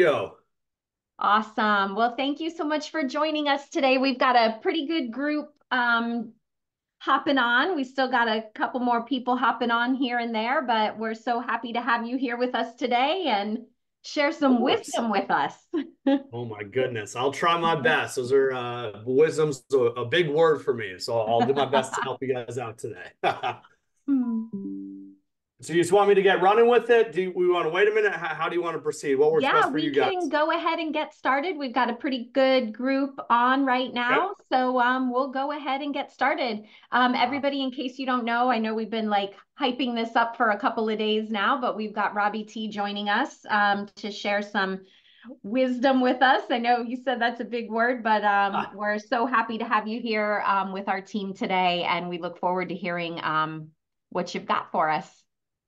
go. Awesome. Well, thank you so much for joining us today. We've got a pretty good group hopping on. We still got a couple more people hopping on here and there, but we're so happy to have you here with us today and share Of some course. wisdom with us. Oh my goodness. I'll try my best. Those are wisdom's a big word for me. So I'll do my best to help you guys out today. So you just want me to get running with it? Do we want to wait a minute? How do you want to proceed? What works Yeah, best for we you can guys? go ahead and get started. We've got a pretty good group on right Okay. now. So we'll go ahead and get started. Everybody, in case you don't know, I know we've been like hyping this up for a couple of days now, but we've got Robby T joining us to share some wisdom with us. I know you said that's a big word, but we're so happy to have you here with our team today, and we look forward to hearing what you've got for us.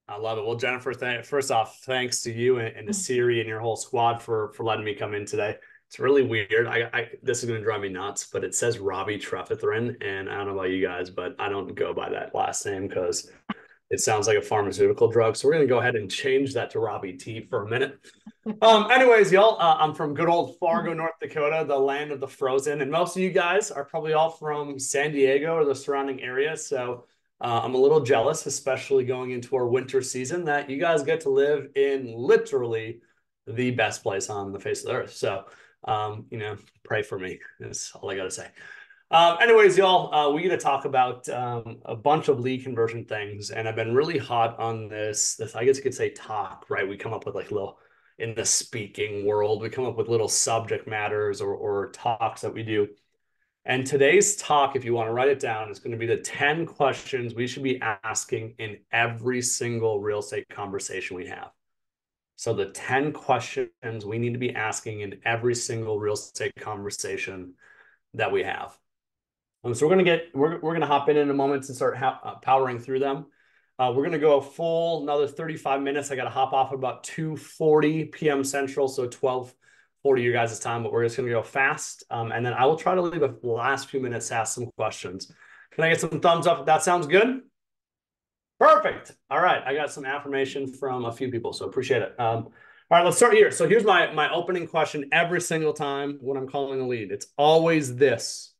I love it. Well, Jennifer, first off, thanks to you and to Siri and your whole squad for letting me come in today. It's really weird. This is going to drive me nuts, but it says Robbie Trefethrin, and I don't know about you guys, but I don't go by that last name because it sounds like a pharmaceutical drug. So we're going to go ahead and change that to Robbie T for a minute. Anyways, y'all, I'm from good old Fargo, North Dakota, the land of the frozen, and most of you guys are probably all from San Diego or the surrounding area. So I'm a little jealous, especially going into our winter season, that you guys get to live in literally the best place on the face of the earth. So, pray for me. Is all I got to say. Anyways, y'all, we get to talk about a bunch of lead conversion things, and I've been really hot on this, I guess you could say, talk, right? We come up with like little in the speaking world, we come up with little subject matters or talks that we do. And today's talk, if you want to write it down, is going to be the 10 questions we should be asking in every single real estate conversation we have. So the 10 questions we need to be asking in every single real estate conversation that we have. So we're gonna hop in a moment and start powering through them. We're gonna go a full another 35 minutes. I got to hop off at about 2:40 p.m. Central, so 12:40 your guys' time. But we're just gonna go fast, and then I will try to leave the last few minutes to ask some questions. Can I get some thumbs up if that sounds good? Perfect. All right, I got some affirmation from a few people, so appreciate it. All right, let's start here. So here's my opening question every single time when I'm calling a lead. It's always this.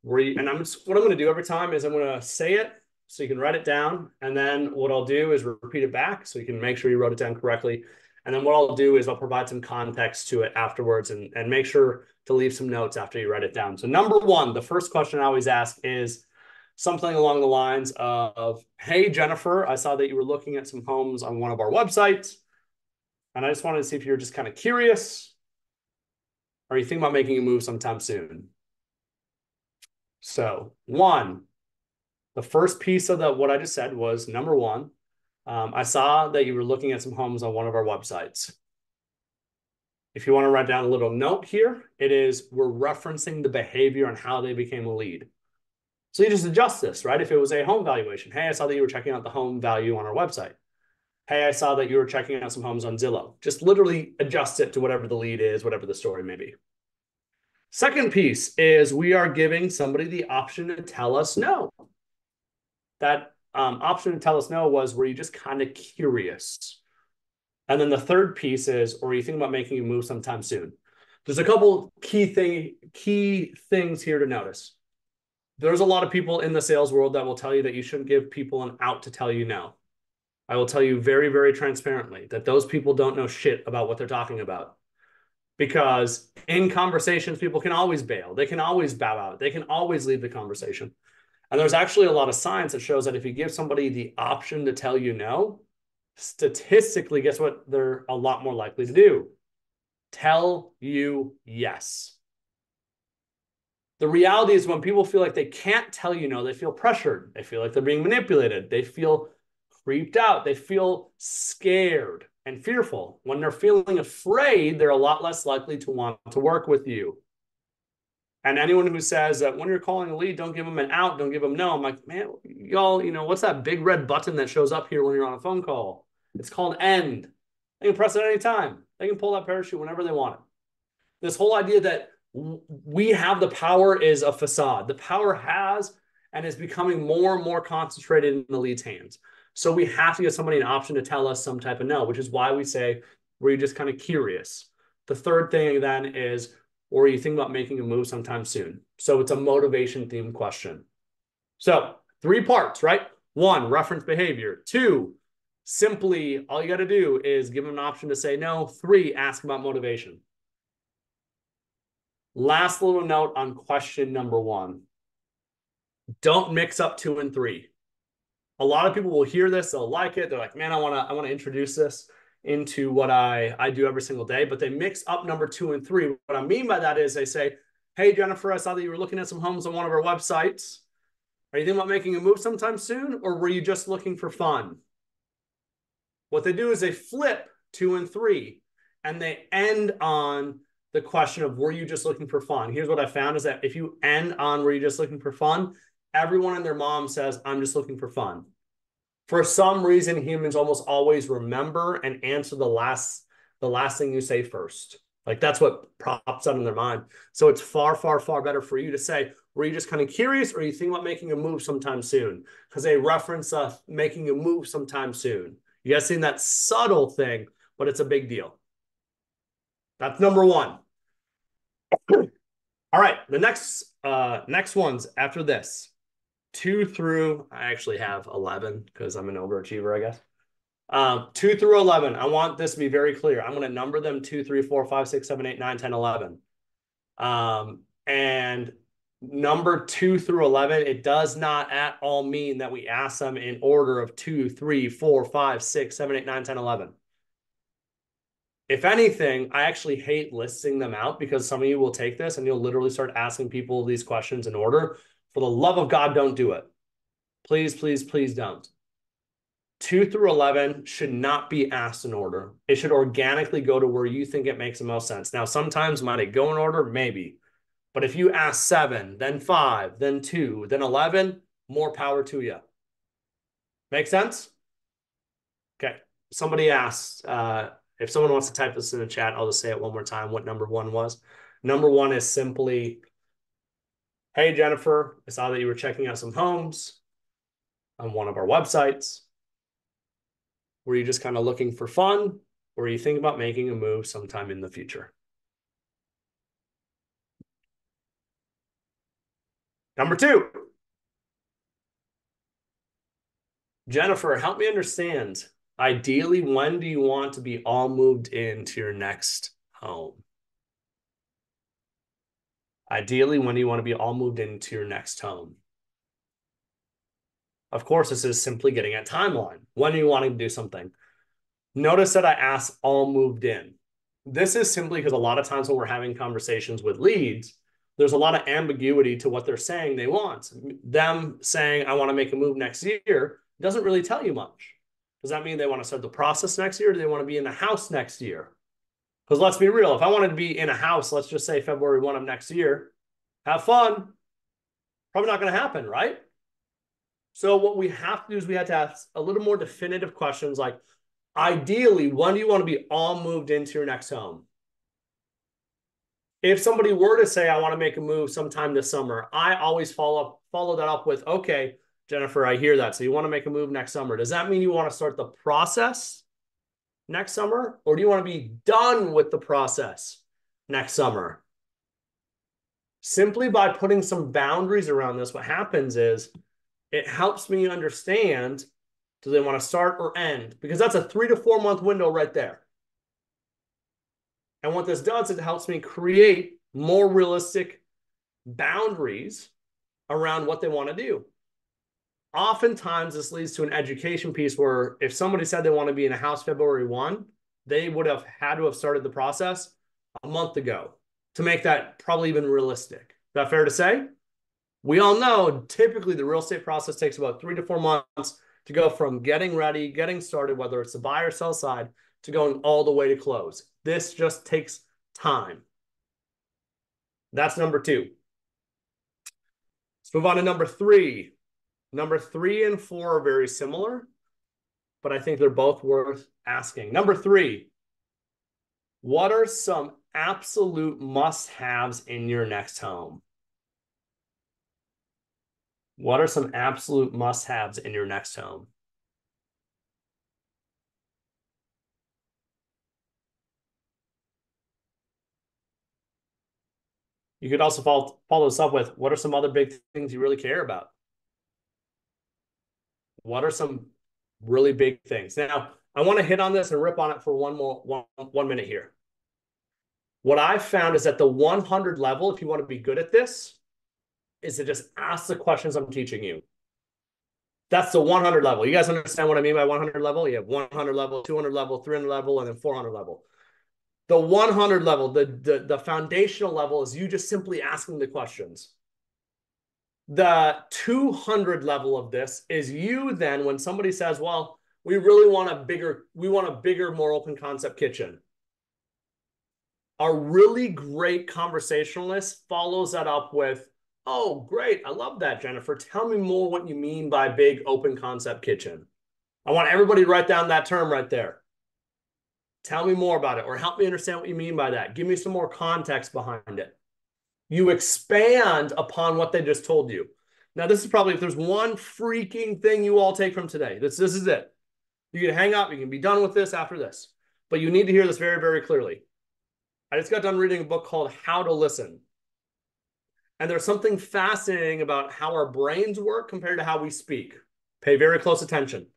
And what I'm going to do every time is I'm going to say it so you can write it down. And then what I'll do is repeat it back so you can make sure you wrote it down correctly. And then what I'll do is I'll provide some context to it afterwards and make sure to leave some notes after you write it down. So number one, the first question I always ask is something along the lines of, hey, Jennifer, I saw that you were looking at some homes on one of our websites. And I just wanted to see if you're just kind of curious or you think about making a move sometime soon. So the first piece of what I just said was number one, I saw that you were looking at some homes on one of our websites. If you want to write down a little note here, it is we're referencing the behavior and how they became a lead. So you just adjust this, right? If it was a home valuation, hey, I saw that you were checking out the home value on our website. Hey, I saw that you were checking out some homes on Zillow. Just literally adjust it to whatever the lead is, whatever the story may be. Second piece is we are giving somebody the option to tell us no. That option to tell us no was, were you just kind of curious? And then the third piece is, or are you thinking about making a move sometime soon? There's a couple key things here to notice. There's a lot of people in the sales world that will tell you that you shouldn't give people an out to tell you no. I will tell you very, very transparently that those people don't know shit about what they're talking about. Because in conversations, people can always bail. They can always bow out. They can always leave the conversation. And there's actually a lot of science that shows that if you give somebody the option to tell you no, statistically, guess what they're a lot more likely to do? Tell you yes. The reality is when people feel like they can't tell you no, they feel pressured. They feel like they're being manipulated. They feel creeped out. They feel scared and fearful. When they're feeling afraid, they're a lot less likely to want to work with you. And anyone who says that when you're calling a lead, don't give them an out, don't give them no. I'm like, man, y'all, what's that big red button that shows up here when you're on a phone call? It's called end. They can press it any time. They can pull that parachute whenever they want it. This whole idea that we have the power is a facade. The power has and is becoming more and more concentrated in the lead's hands. So we have to give somebody an option to tell us some type of no, which is why we say, were you just kind of curious? The third thing then is, or you think about making a move sometime soon. So it's a motivation themed question. So 3 parts, right? 1, reference behavior. 2, simply all you got to do is give them an option to say no. 3, ask about motivation. Last little note on question number 1. Don't mix up 2 and 3. A lot of people will hear this, they'll like it. They're like, man, I want to introduce this into what I do every single day, but they mix up number 2 and 3. What I mean by that is they say, hey, Jennifer, I saw that you were looking at some homes on one of our websites. Are you thinking about making a move sometime soon, or were you just looking for fun? What they do is they flip 2 and 3, and they end on the question of, were you just looking for fun? Here's what I found is that if you end on, were you just looking for fun? Everyone and their mom says, I'm just looking for fun. For some reason, humans almost always remember and answer the last thing you say first. Like that's what pops up in their mind. So it's far, far, far better for you to say, were you just kind of curious, or you think about making a move sometime soon? Because they reference making a move sometime soon. You guys seen that subtle thing, but it's a big deal. That's number 1. All right, the next ones after this, 2 through, I actually have 11 because I'm an overachiever, I guess. 2 through 11. I want this to be very clear. I'm going to number them 2, 3, 4, 5, 6, 7, 8, 9, 10, 11. And number 2 through 11, it does not at all mean that we ask them in order of 2, 3, 4, 5, 6, 7, 8, 9, 10, 11. If anything, I actually hate listing them out because some of you will take this and you'll literally start asking people these questions in order. For the love of God, don't do it. Please, please, please don't. 2 through 11 should not be asked in order. It should organically go to where you think it makes the most sense. Now, sometimes might it go in order? Maybe. But if you ask 7, then 5, then 2, then 11, more power to you. Make sense? Okay. Somebody asked, if someone wants to type this in the chat, I'll just say it one more time, what number 1 was. Number 1 is simply, hey, Jennifer, I saw that you were checking out some homes on one of our websites. Were you just kind of looking for fun, or are you thinking about making a move sometime in the future? Number 2, Jennifer, help me understand. Ideally, when do you want to be all moved into your next home? Ideally, when do you want to be all moved into your next home? Of course, this is simply getting a timeline. When are you wanting to do something? Notice that I asked all moved in. This is simply because a lot of times when we're having conversations with leads, there's a lot of ambiguity to what they're saying they want. Them saying, I want to make a move next year, doesn't really tell you much. Does that mean they want to start the process next year, or do they want to be in the house next year? Because let's be real, if I wanted to be in a house, let's just say February 1 of next year, have fun. Probably not going to happen, right? So what we have to do is we have to ask a little more definitive questions like, ideally, when do you want to be all moved into your next home? If somebody were to say, I want to make a move sometime this summer, I always follow that up with, okay, Jennifer, I hear that. So you want to make a move next summer. Does that mean you want to start the process next summer, or do you want to be done with the process next summer? Simply by putting some boundaries around this, what happens is it helps me understand, do they want to start or end? Because that's a 3 to 4 month window right there. And what this does, it helps me create more realistic boundaries around what they want to do. Oftentimes, this leads to an education piece where if somebody said they want to be in a house February 1, they would have had to have started the process a month ago to make that probably even realistic. Is that fair to say? We all know typically the real estate process takes about 3 to 4 months to go from getting ready, getting started, whether it's the buy or sell side, to going all the way to close. This just takes time. That's number 2. Let's move on to number 3. Number 3 and 4 are very similar, but I think they're both worth asking. Number 3, what are some absolute must-haves in your next home? What are some absolute must-haves in your next home? You could also follow this up with, what are some other big things you really care about? What are some really big things? Now, I want to hit on this and rip on it for one minute here. What I've found is at the 100 level, if you want to be good at this, is to just ask the questions I'm teaching you. That's the 100 level. You guys understand what I mean by 100 level? You have 100 level, 200 level, 300 level, and then 400 level. The 100 level, the foundational level is you just simply asking the questions. The 200 level of this is you then, when somebody says, well, we really want a bigger, more open concept kitchen. A really great conversationalist follows that up with, oh, great. I love that, Jennifer. Tell me more what you mean by big open concept kitchen. I want everybody to write down that term right there. Tell me more about it, or help me understand what you mean by that. Give me some more context behind it. You expand upon what they just told you. Now, this is probably, if there's one freaking thing you all take from today, this is it. You can hang up. You can be done with this after this. But you need to hear this very, very clearly. I just got done reading a book called How to Listen. And there's something fascinating about how our brains work compared to how we speak. Pay very close attention.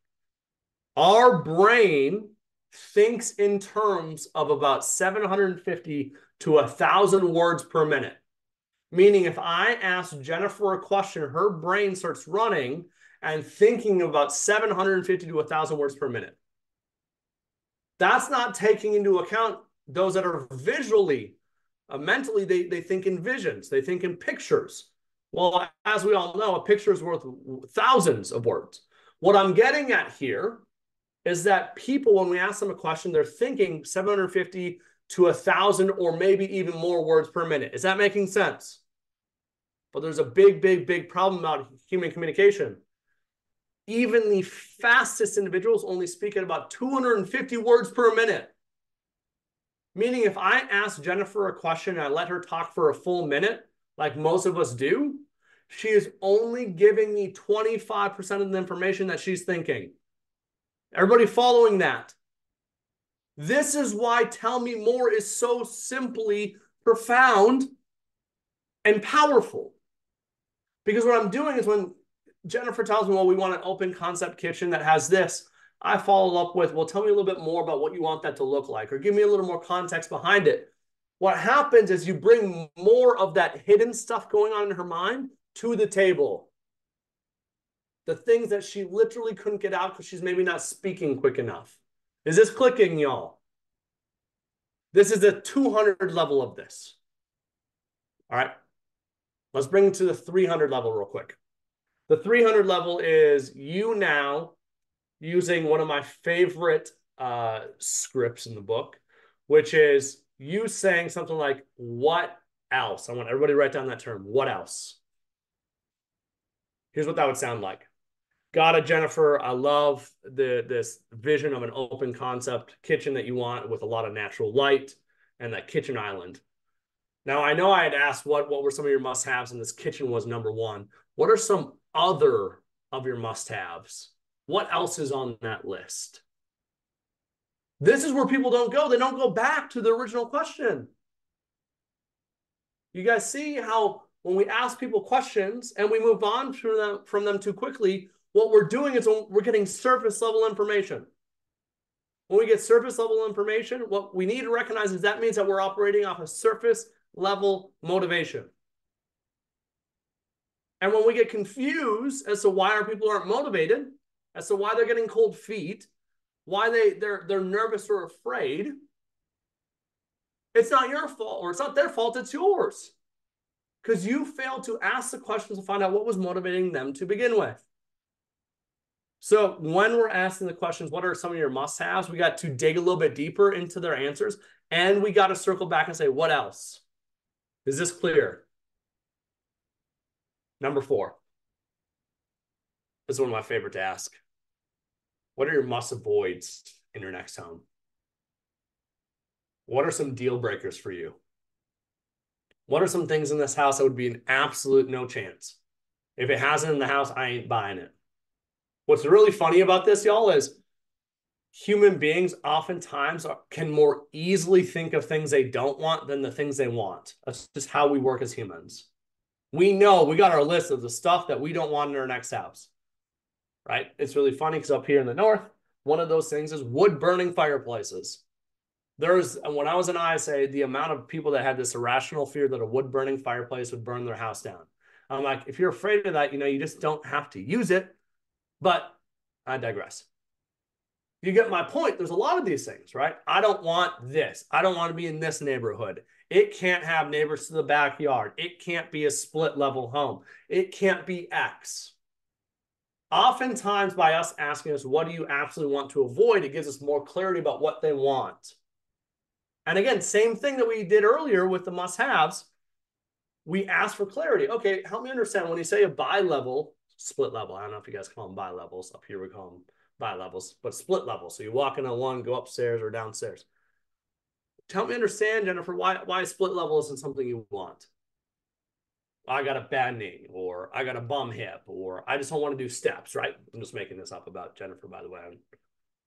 Our brain thinks in terms of about 750 to 1,000 words per minute. Meaning if I ask Jennifer a question, her brain starts running and thinking about 750 to 1,000 words per minute. That's not taking into account those that are visually, mentally, they think in visions. They think in pictures. Well, as we all know, a picture is worth thousands of words. What I'm getting at here is that people, when we ask them a question, they're thinking 750 to 1,000 or maybe even more words per minute. Is that making sense? But there's a big problem about human communication. Even the fastest individuals only speak at about 250 words per minute. Meaning if I ask Jennifer a question and I let her talk for a full minute, like most of us do, she is only giving me 25% of the information that she's thinking. Everybody following that? This is why Tell Me More is so simply profound and powerful. Because what I'm doing is when Jennifer tells me, well, we want an open concept kitchen that has this, I follow up with, well, tell me a little bit more about what you want that to look like, or give me a little more context behind it. What happens is you bring more of that hidden stuff going on in her mind to the table. The things that she literally couldn't get out because she's maybe not speaking quick enough. Is this clicking, y'all? This is the 200 level of this. All right. Let's bring it to the 300 level real quick. The 300 level is you now using one of my favorite scripts in the book, which is you saying something like, what else? I want everybody to write down that term. What else? Here's what that would sound like. Got it, Jennifer. I love this vision of an open concept kitchen that you want with a lot of natural light and that kitchen island. Now, I know I had asked what were some of your must-haves, and this kitchen was number one. What are some other of your must-haves? What else is on that list? This is where people don't go. They don't go back to the original question. You guys see how when we ask people questions and we move on from them too quickly, what we're doing is we're getting surface level information. When we get surface level information, what we need to recognize is that means that we're operating off a surface level motivation. And when we get confused as to why our people aren't motivated, as to why they're getting cold feet, why they're nervous or afraid, it's not your fault, or it's not their fault, it's yours. Because you failed to ask the questions to find out what was motivating them to begin with. So when we're asking the questions, what are some of your must-haves? We got to dig a little bit deeper into their answers, and we got to circle back and say, what else? Is this clear? Number 4. This is one of my favorite to ask. What are your must-avoids in your next home? What are some deal breakers for you? What are some things in this house that would be an absolute no chance? If it hasn't in the house, I ain't buying it. What's really funny about this, y'all, is human beings oftentimes can more easily think of things they don't want than the things they want. That's just how we work as humans. We know we got our list of the stuff that we don't want in our next house, right? It's really funny because up here in the north, one of those things is wood burning fireplaces. When I was in ISA, the amount of people that had this irrational fear that a wood burning fireplace would burn their house down. I'm like, if you're afraid of that, you just don't have to use it. But I digress. You get my point. There's a lot of these things, right? I don't want this. I don't want to be in this neighborhood. It can't have neighbors to the backyard. It can't be a split level home. It can't be X. Oftentimes, by us asking us, what do you absolutely want to avoid? It gives us more clarity about what they want. And again, same thing that we did earlier with the must-haves. We ask for clarity. Okay, help me understand when you say a bi-level, split level. I don't know if you guys call them bi-levels. Up here we call them bi-levels, but split level. So you walk into one, go upstairs or downstairs. Help me understand, Jennifer, why a split level isn't something you want. I got a bad knee, or I got a bum hip, or I just don't want to do steps, right? I'm just making this up about Jennifer, by the way.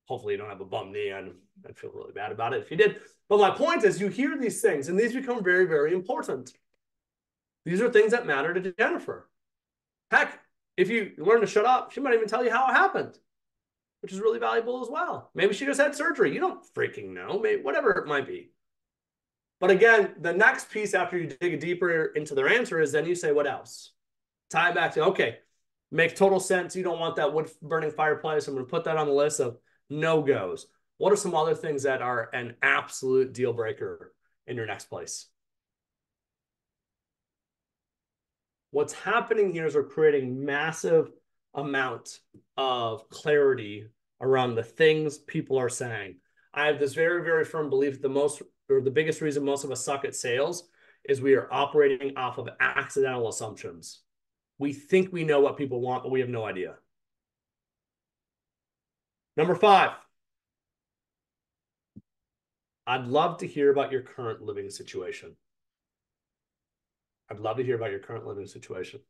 Hopefully you don't have a bum knee. I'd feel really bad about it if you did. But my point is, you hear these things, and these become very, very important. These are things that matter to Jennifer. Heck, if you learn to shut up, she might even tell you how it happened, which is really valuable as well. Maybe she just had surgery. You don't freaking know, maybe, whatever it might be. But again, the next piece after you dig deeper into their answer is then you say, what else? Tie back to, okay, makes total sense. You don't want that wood burning fireplace. I'm going to put that on the list of no-goes. What are some other things that are an absolute deal breaker in your next place? What's happening here is we're creating massive amount of clarity around the things people are saying. I have this very, very firm belief the biggest reason most of us suck at sales is we are operating off of accidental assumptions. We think we know what people want, but we have no idea. Number 5, I'd love to hear about your current living situation. I'd love to hear about your current living situation.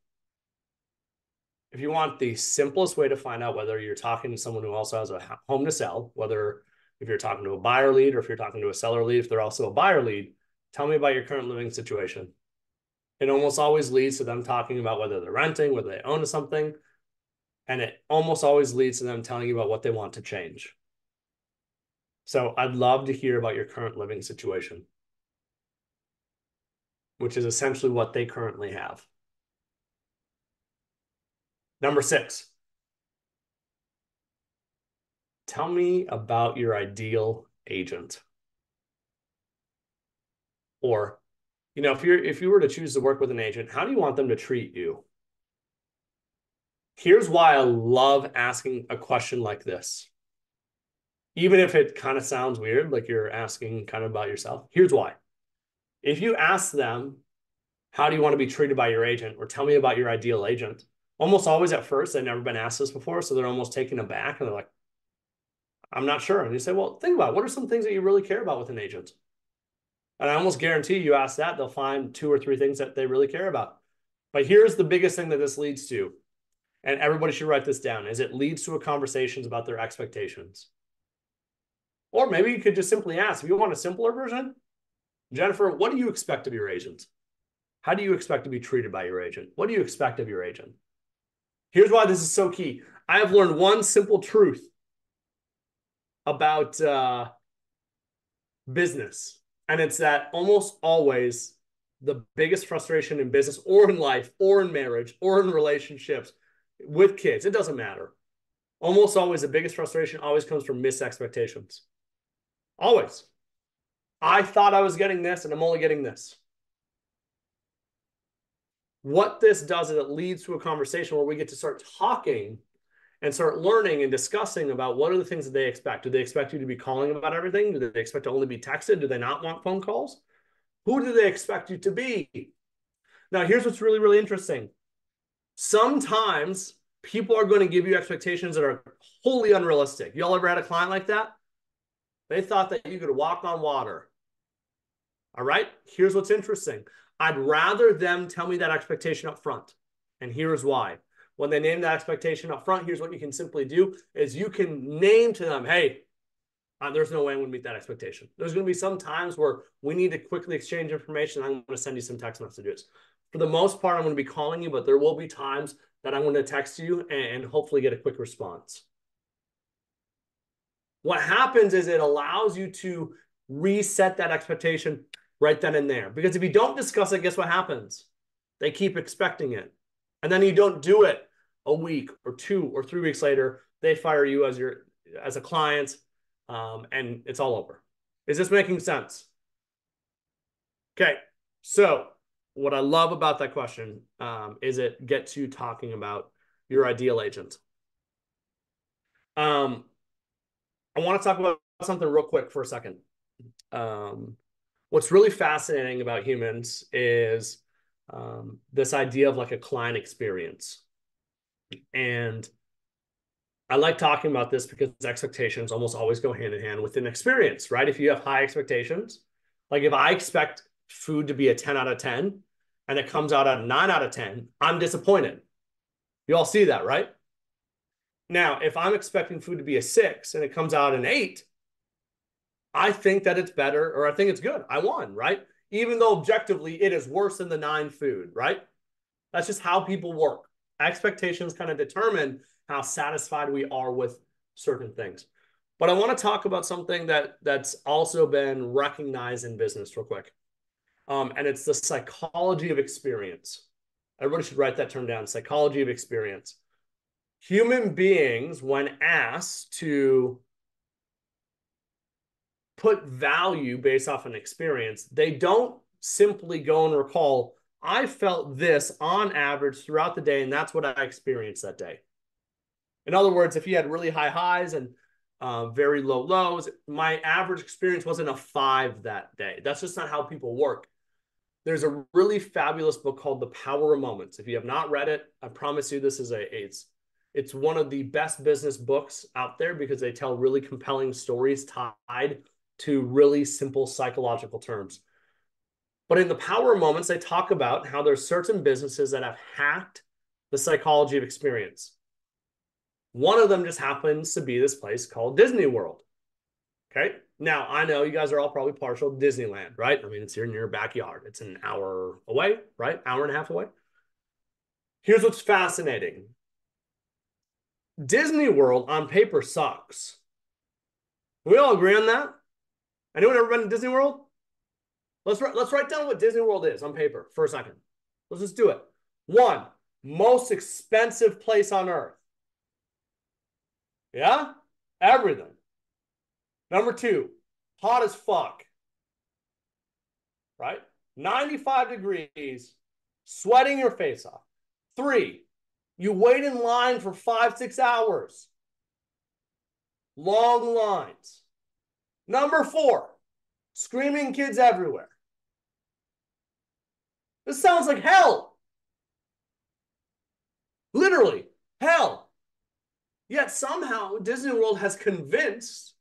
If you want the simplest way to find out whether you're talking to someone who also has a home to sell, whether if you're talking to a buyer lead or if you're talking to a seller lead, if they're also a buyer lead, tell me about your current living situation. It almost always leads to them talking about whether they're renting, whether they own something, and it almost always leads to them telling you about what they want to change. So I'd love to hear about your current living situation, which is essentially what they currently have. Number 6, tell me about your ideal agent. Or, if you were to choose to work with an agent, how do you want them to treat you? Here's why I love asking a question like this. Even if it kind of sounds weird, like you're asking kind of about yourself. Here's why. If you ask them, how do you want to be treated by your agent? Or tell me about your ideal agent. Almost always at first, they've never been asked this before, so they're almost taken aback and they're like, I'm not sure. And you say, well, think about it. What are some things that you really care about with an agent? And I almost guarantee you ask that, they'll find 2 or 3 things that they really care about. But here's the biggest thing that this leads to, and everybody should write this down, is it leads to a conversations about their expectations. Or maybe you could just simply ask, if you want a simpler version, Jennifer, what do you expect of your agent? How do you expect to be treated by your agent? What do you expect of your agent? Here's why this is so key. I have learned one simple truth about business. And it's that almost always the biggest frustration in business or in life or in marriage or in relationships with kids, it doesn't matter. Almost always the biggest frustration always comes from missed expectations. Always. I thought I was getting this and I'm only getting this. What this does is it leads to a conversation where we get to start talking and start learning and discussing about what are the things that they expect. Do they expect you to be calling about everything? Do they expect to only be texted? Do they not want phone calls? Who do they expect you to be? Now, here's what's really, really interesting. Sometimes people are going to give you expectations that are wholly unrealistic. Y'all ever had a client like that? They thought that you could walk on water. All right, here's what's interesting. I'd rather them tell me that expectation up front. And here's why. When they name that expectation up front, here's what you can simply do is you can name to them, hey, There's no way I'm going to meet that expectation. There's going to be some times where we need to quickly exchange information. I'm going to send you some text messages. For the most part, I'm going to be calling you, but there will be times that I'm going to text you and hopefully get a quick response. What happens is it allows you to reset that expectation right then and there. Because if you don't discuss it, guess what happens? They keep expecting it. And then you don't do it a week or 2 or 3 weeks later, they fire you as a client, and it's all over. Is this making sense? Okay, so what I love about that question is it gets you talking about your ideal agent. I want to talk about something real quick for a second. What's really fascinating about humans is this idea of like a client experience. And I like talking about this because expectations almost always go hand in hand with an experience, right? If you have high expectations, like if I expect food to be a 10 out of 10 and it comes out at a 9 out of 10, I'm disappointed. You all see that, right? Now, if I'm expecting food to be a 6 and it comes out an 8, I think that it's better, or I think it's good. I won, right? Even though objectively it is worse than the 9 food, right? That's just how people work. Expectations kind of determine how satisfied we are with certain things. But I want to talk about something that's also been recognized in business real quick. And it's the psychology of experience. Everybody should write that term down, psychology of experience. Human beings, when asked to put value based off an experience, they don't simply go and recall, I felt this on average throughout the day, and that's what I experienced that day. In other words, if you had really high highs and very low lows, my average experience wasn't a 5 that day. That's just not how people work. There's a really fabulous book called The Power of Moments. If you have not read it, I promise you this is it's one of the best business books out there because they tell really compelling stories tied to really simple psychological terms. But in The Power of Moments, they talk about how there's certain businesses that have hacked the psychology of experience. One of them just happens to be this place called Disney World. Okay. Now, I know you guys are all probably partial to Disneyland, right? I mean, it's here in your backyard. It's an hour away, right? Hour and a half away. Here's what's fascinating. Disney World on paper sucks. We all agree on that? Anyone ever been to Disney World? Let's write down what Disney World is on paper for a second. Let's just do it. 1, most expensive place on earth. Yeah? Everything. Number 2, hot as fuck. Right? 95 degrees, sweating your face off. 3, you wait in line for 5-6 hours. Long lines. Number 4, screaming kids everywhere. This sounds like hell. Literally, hell. Yet somehow Disney World has convinced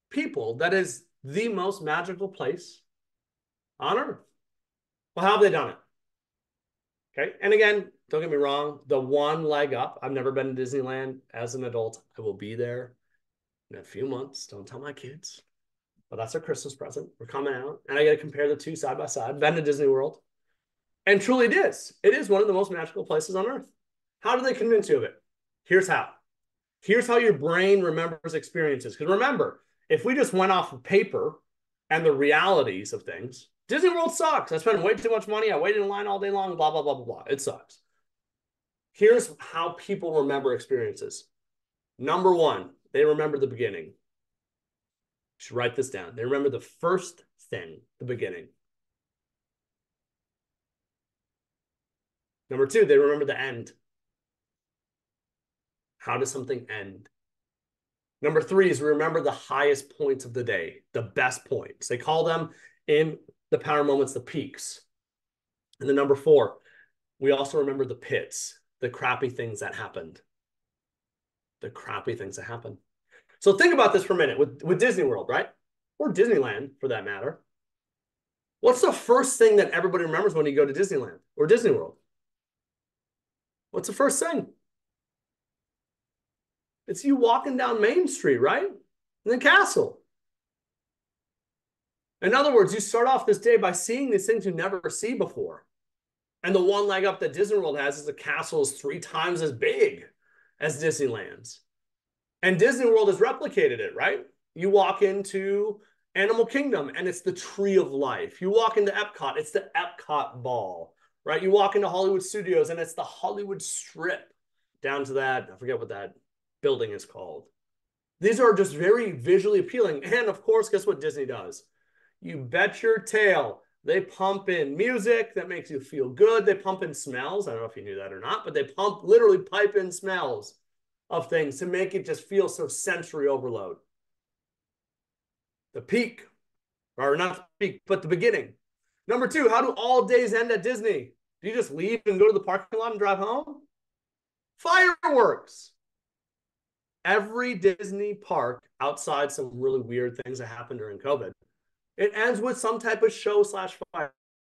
people that is the most magical place on earth. Well, how have they done it? Okay. And again, don't get me wrong, the one leg up, I've never been to Disneyland as an adult. I will be there in a few months. Don't tell my kids. But that's our Christmas present. We're coming out. And I got to compare the two side by side. Been to Disney World. And truly it is. It is one of the most magical places on earth. How do they convince you of it? Here's how. Here's how your brain remembers experiences. Because remember, if we just went off of paper and the realities of things, Disney World sucks. I spent way too much money. I waited in line all day long, blah, blah, blah, blah, blah. It sucks. Here's how people remember experiences. Number 1, they remember the beginning. You should write this down. They remember the first thing, the beginning. Number 2, they remember the end. How does something end? Number 3 is remember the highest points of the day, the best points. They call them in the power moments the peaks. And then number 4, we also remember the pits, the crappy things that happened. The crappy things that happened. So think about this for a minute with Disney World, right? Or Disneyland, for that matter. What's the first thing that everybody remembers when you go to Disneyland or Disney World? What's the first thing? It's you walking down Main Street, right? and the castle. In other words, you start off this day by seeing these things you never see before. And the one leg up that Disney World has is the castle is 3 times as big as Disneyland's. And Disney World has replicated it, right? You walk into Animal Kingdom and it's the Tree of Life. You walk into Epcot, it's the Epcot Ball, right? You walk into Hollywood Studios and it's the Hollywood Strip down to that, I forget what that building is called. These are just very visually appealing. And of course, guess what Disney does? You bet your tail. They pump in music that makes you feel good. They pump in smells. I don't know if you knew that or not, but they literally pipe in smells of things to make it just feel so sensory overload. The peak, or not the peak, but the beginning. Number 2, how do all days end at Disney? Do you just leave and go to the parking lot and drive home? Fireworks. Every Disney park, outside some really weird things that happened during COVID, it ends with some type of show slash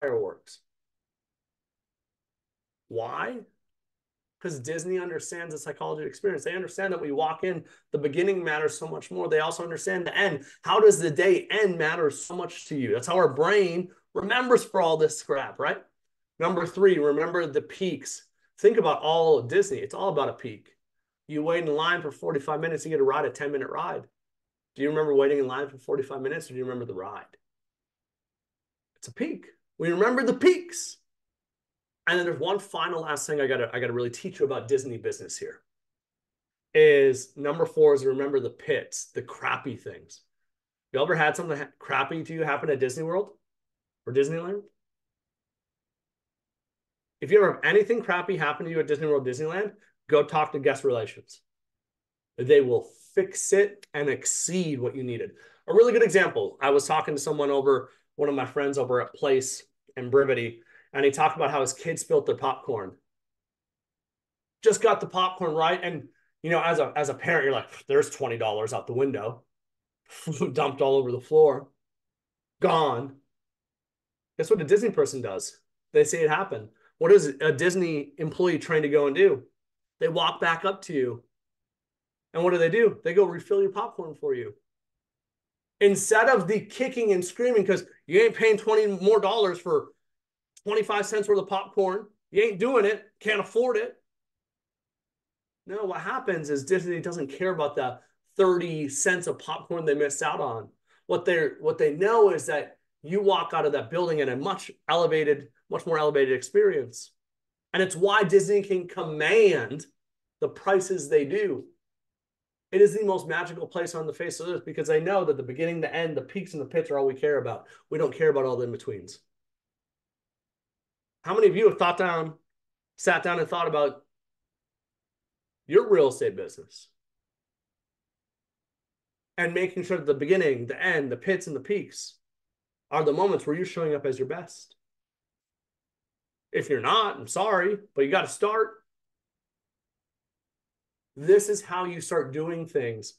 fireworks. Why? Because Disney understands the psychology of experience. They understand that when you walk in, the beginning matters so much more. They also understand the end. How does the day end matter so much to you? That's how our brain remembers for all this crap, right? Number 3, remember the peaks. Think about all of Disney. It's all about a peak. You wait in line for 45 minutes, you get a ride, a 10-minute ride. Do you remember waiting in line for 45 minutes or do you remember the ride? It's a peak. We remember the peaks. And then there's one final last thing I gotta really teach you about Disney business here. Is number 4 is remember the pits, the crappy things. You ever had something crappy to you happen at Disney World or Disneyland? If you ever have anything crappy happen to you at Disney World, Disneyland, go talk to guest relations. They will fix it and exceed what you needed. A really good example, I was talking to someone over, one of my friends over at Place in Brevity, and he talked about how his kids spilled their popcorn. Just got the popcorn right. And, you know, as a parent, you're like, there's $20 out the window. Dumped all over the floor. Gone. Guess what a Disney person does? They see it happen. What is a Disney employee trained to go and do? They walk back up to you. And what do? They go refill your popcorn for you. Instead of the kicking and screaming because you ain't paying $20 more for 25 cents worth of popcorn. You ain't doing it. Can't afford it. No, what happens is Disney doesn't care about the 30 cents of popcorn they missed out on. What they know is that you walk out of that building in a much more elevated experience. And it's why Disney can command the prices they do. It is the most magical place on the face of earth because they know that the beginning, the end, the peaks and the pits are all we care about. We don't care about all the in-betweens. How many of you have sat down and thought about your real estate business and making sure that the beginning, the end, the pits and the peaks are the moments where you're showing up as your best? If you're not, I'm sorry, but you got to start. This is how you start doing things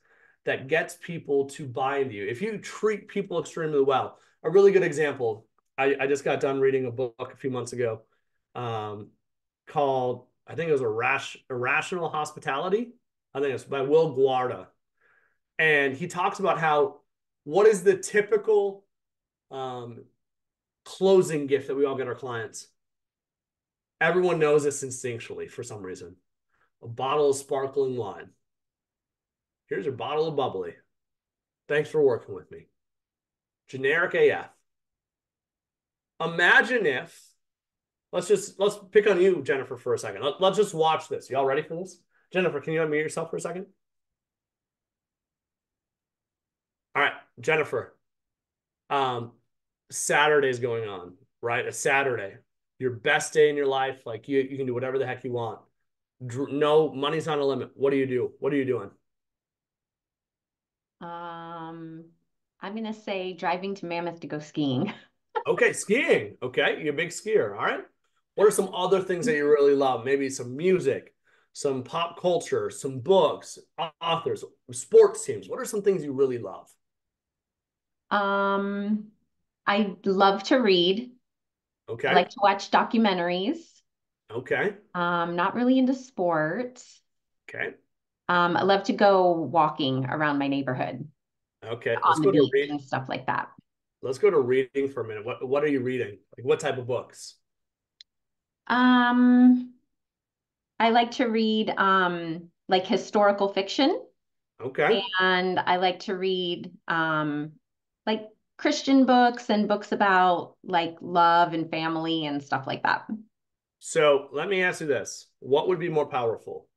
that gets people to buy into you. If you treat people extremely well, a really good example, I just got done reading a book a few months ago called, I think it was Irrational Hospitality. I think it's by Will Guarda. And he talks about what is the typical closing gift that we all get our clients? Everyone knows this instinctually for some reason. A bottle of sparkling wine. Here's your bottle of bubbly. Thanks for working with me. Generic AF. Imagine if, let's pick on you, Jennifer, for a second. Let's just watch this. Y'all ready for this? Jennifer, can you unmute yourself for a second? All right, Jennifer. Saturday's going on, right? A Saturday. Your best day in your life. Like you can do whatever the heck you want. No, money's not a limit. What do you do? What are you doing? I'm going to say driving to Mammoth to go skiing. Okay, skiing. Okay, you're a big skier. All right. What are some other things that you really love? Maybe some music, some pop culture, some books, authors, sports teams. What are some things you really love? I love to read. I Okay. like to watch documentaries. Okay. Not really into sports. Okay. I love to go walking around my neighborhood. Okay, on the beach and stuff like that. let's go to reading for a minute. What are you reading? Like what type of books? Um, I like to read like historical fiction, Okay. and I like to read like Christian books and books about like love and family and stuff like that. So let me ask you this. What would be more powerful?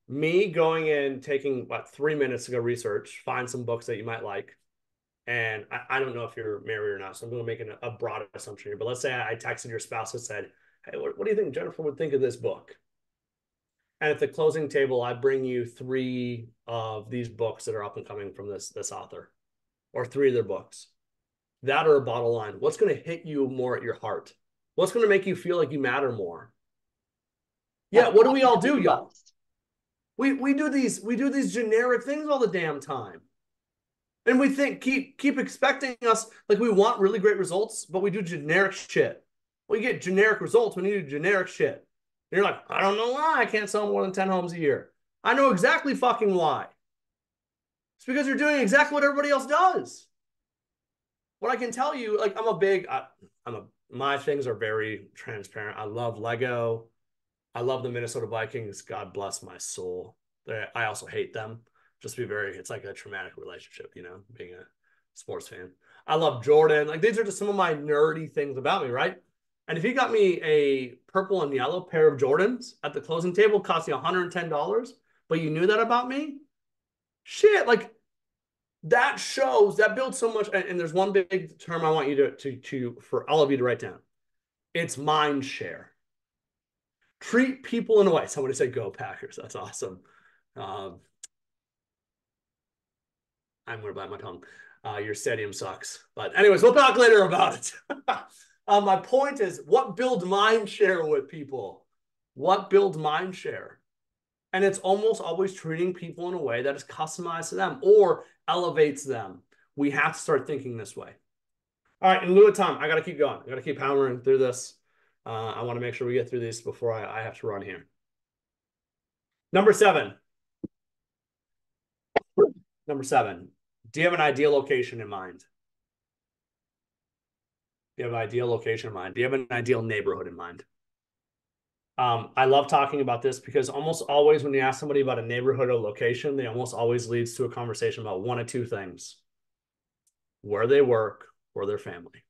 Me going in, taking about 3 minutes to go research, find some books that you might like. And I don't know if you're married or not, so I'm going to make a broad assumption here. But let's say I texted your spouse and said, "Hey, what do you think Jennifer would think of this book?" And at the closing table, I bring you three of these books that are up and coming from this author, or three of their books. That or a bottom line. What's going to hit you more at your heart? What's going to make you feel like you matter more? Yeah, Yep, what do we all do, read y'all? books. We do these generic things all the damn time. And we think keep expecting us like we want really great results, but we do generic shit. We get generic results when you do generic shit. And you're like, I don't know why I can't sell more than 10 homes a year. I know exactly fucking why. It's because you're doing exactly what everybody else does. What I can tell you, like my things are very transparent. I love Lego. I love the Minnesota Vikings. God bless my soul. I also hate them. Just be very, it's like a traumatic relationship, being a sports fan. I love Jordan. Like these are just some of my nerdy things about me, right? And if you got me a purple and yellow pair of Jordans at the closing table, cost you $110, but you knew that about me, shit, like that builds so much. And there's one big term I want you to for all of you to write down. It's mind share. Treat people in a way. Somebody say go Packers. That's awesome. Um, I'm going to bite my tongue. Your stadium sucks. But anyways, we'll talk later about it. My point is what builds mind share with people? What builds mind share? And it's almost always treating people in a way that is customized to them or elevates them. We have to start thinking this way. All right, in lieu of time, I got to keep going. I got to keep hammering through this. I want to make sure we get through these before I have to run here. Number seven. Number seven. Do you have an ideal location in mind? Do you have an ideal location in mind? Do you have an ideal neighborhood in mind? I love talking about this because almost always when you ask somebody about a neighborhood or location, they almost always leads to a conversation about one of two things: where they work or their family.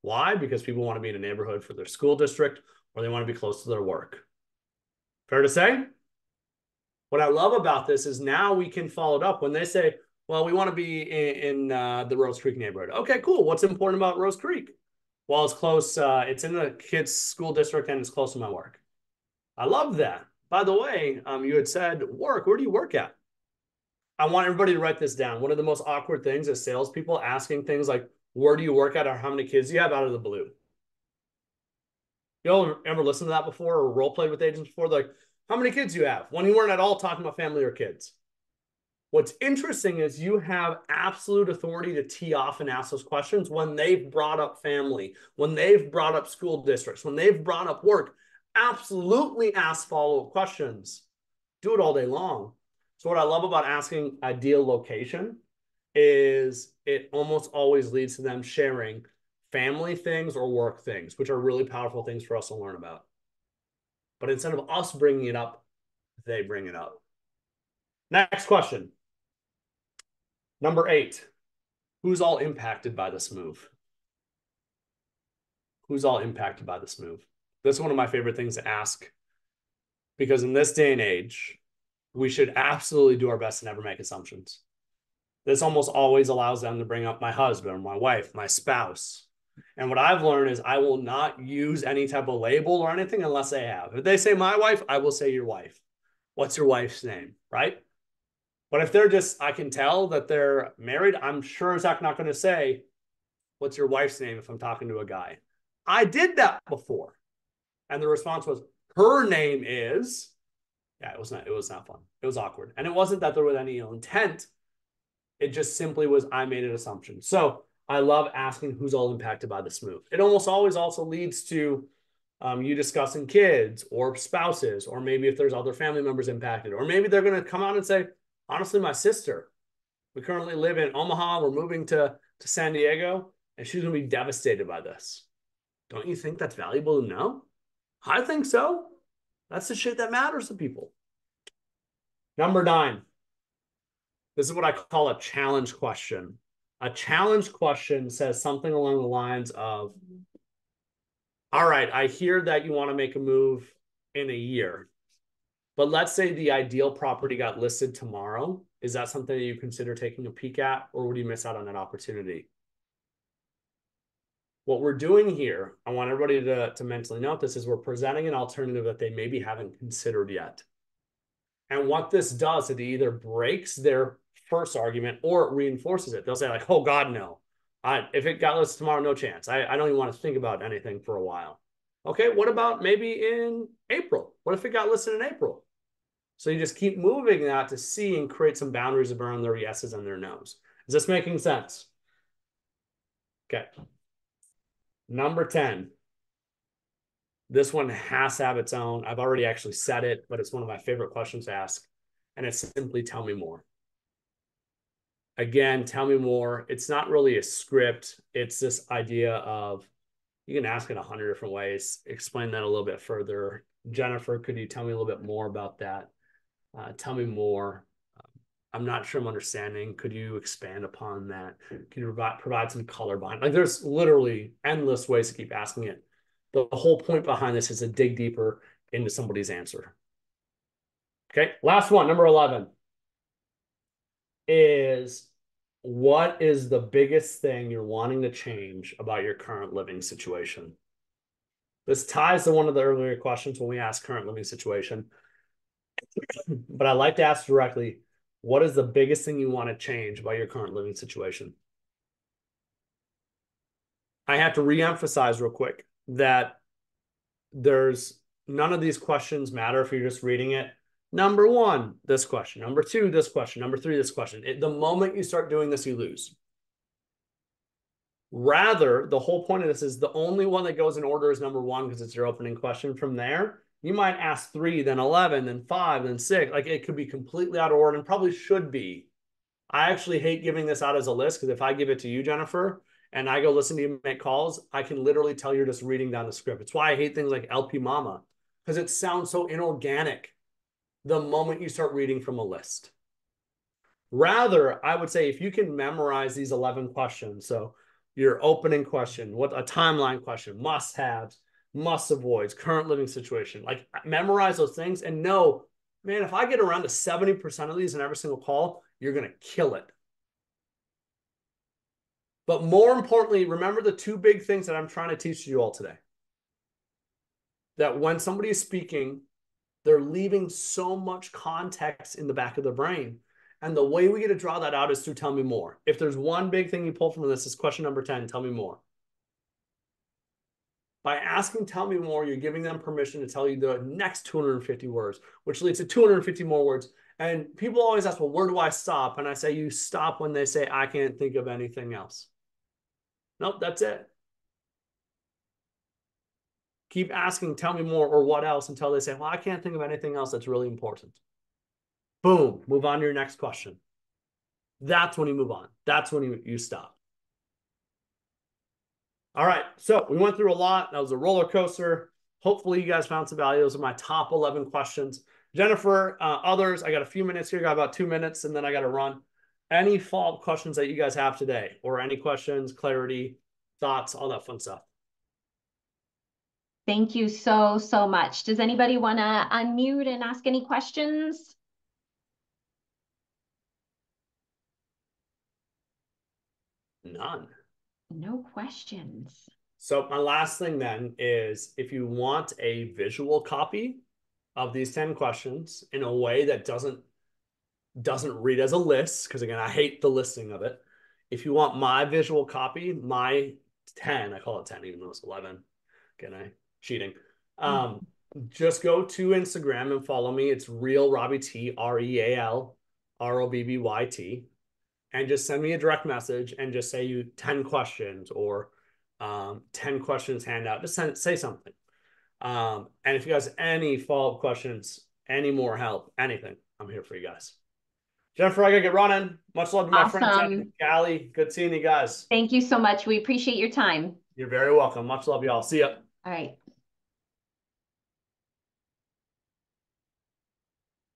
Why? Because people want to be in a neighborhood for their school district or they want to be close to their work. Fair to say? What I love about this is now we can follow it up when they say, well, we want to be in the Rose Creek neighborhood. Okay, cool. What's important about Rose Creek? Well, it's close. It's in the kids' school district and it's close to my work. I love that. By the way, you had said work. Where do you work at? I want everybody to write this down. One of the most awkward things is salespeople asking things like, where do you work at or how many kids do you have out of the blue? You all ever listened to that before or role played with agents before? They're like, how many kids do you have? When you weren't at all talking about family or kids. What's interesting is you have absolute authority to tee off and ask those questions when they've brought up family, when they've brought up school districts, when they've brought up work. Absolutely ask follow-up questions. Do it all day long. So what I love about asking ideal location is it almost always leads to them sharing family things or work things, which are really powerful things for us to learn about. But instead of us bringing it up, they bring it up. Next question. Number 8. Who's all impacted by this move? Who's all impacted by this move? This is one of my favorite things to ask because in this day and age, we should absolutely do our best to never make assumptions. This almost always allows them to bring up my husband, my wife, my spouse. And what I've learned is I will not use any type of label or anything unless they have. If they say my wife, I will say your wife. What's your wife's name, right? But if they're just, I can tell that they're married, I'm sure as heck not going to say, what's your wife's name if I'm talking to a guy? I did that before. And the response was, her name is, yeah, it was not fun. It was awkward. And it wasn't that there was any intent. It just simply was, I made an assumption. So I love asking who's all impacted by this move. It almost always also leads to you discussing kids or spouses, or maybe if there's other family members impacted, or maybe they're going to come out and say, honestly, my sister. We currently live in Omaha. We're moving to San Diego, and she's going to be devastated by this. Don't you think that's valuable to know? I think so. That's the shit that matters to people. Number 9. This is what I call a challenge question. A challenge question says something along the lines of, all right, I hear that you want to make a move in a year, but let's say the ideal property got listed tomorrow. Is that something that you consider taking a peek at, or would you miss out on that opportunity? What we're doing here, I want everybody to mentally note this, is we're presenting an alternative that they maybe haven't considered yet. And what this does, it either breaks their first argument or it reinforces it. They'll say like, oh God, no. If it got listed tomorrow, no chance. I don't even want to think about anything for a while. Okay, what about maybe in April? What if it got listed in April? So you just keep moving that to see and create some boundaries around their yeses and their nos. Is this making sense? Okay. Number 10. This one has to have its own. I've already actually said it, but it's one of my favorite questions to ask. And it's simply tell me more. Again, tell me more. It's not really a script. It's this idea of, you can ask it 100 different ways. Explain that a little bit further. Jennifer, could you tell me a little bit more about that? Tell me more. I'm not sure I'm understanding. Could you expand upon that? Can you provide some color behind? Like, there's literally endless ways to keep asking it. The whole point behind this is to dig deeper into somebody's answer. Okay, last one, number 11, is what is the biggest thing you're wanting to change about your current living situation? This ties to one of the earlier questions when we ask current living situation. But I like to ask directly, what is the biggest thing you want to change about your current living situation? I have to reemphasize real quick that there's none of these questions matter if you're just reading it. Number 1, this question. Number 2, this question. Number 3, this question. The moment you start doing this, you lose. Rather, the whole point of this is the only one that goes in order is number 1 because it's your opening question. From there, you might ask 3, then 11, then 5, then 6. Like, it could be completely out of order and probably should be. I actually hate giving this out as a list because if I give it to you, Jennifer, and I go listen to you make calls, I can literally tell you're just reading down the script. It's why I hate things like LP Mama, because it sounds so inorganic the moment you start reading from a list. Rather, I would say if you can memorize these 11 questions, so your opening question, what a timeline question, must-haves, must-avoids, current living situation, like memorize those things and know, man, if I get around to 70% of these in every single call, you're going to kill it. But more importantly, remember the 2 big things that I'm trying to teach you all today. That when somebody is speaking, they're leaving so much context in the back of their brain. And the way we get to draw that out is through tell me more. If there's one big thing you pull from this, is question number 10, tell me more. By asking tell me more, you're giving them permission to tell you the next 250 words, which leads to 250 more words. And people always ask, well, where do I stop? And I say, you stop when they say, I can't think of anything else. Nope, that's it. Keep asking, tell me more, or what else, until they say, well, I can't think of anything else that's really important. Boom, move on to your next question. That's when you move on. That's when you stop. All right, so we went through a lot. That was a roller coaster. Hopefully you guys found some value. Those are my top 11 questions. Jennifer, others, I got a few minutes here, got about 2 minutes, and then I got to run. Any follow-up questions that you guys have today, or any questions, clarity, thoughts, all that fun stuff? Thank you so, so much. Does anybody want to unmute and ask any questions? None. No questions. So my last thing then is, if you want a visual copy of these 10 questions in a way that doesn't read as a list, because again, I hate the listing of it. If you want my visual copy, my 10, I call it 10, even though it's 11. Again, I cheating. Just go to Instagram and follow me. It's Real Robby T, Real Robbyt, and just send me a direct message and just say you 10 questions or 10 questions handout. Just say something. And if you guys have any follow-up questions, any more help, anything, I'm here for you guys. Jennifer, I gotta get running. Much love to my friend Ted and Awesome. Callie. Good seeing you guys. Thank you so much. We appreciate your time. You're very welcome. Much love, y'all. See ya. All right.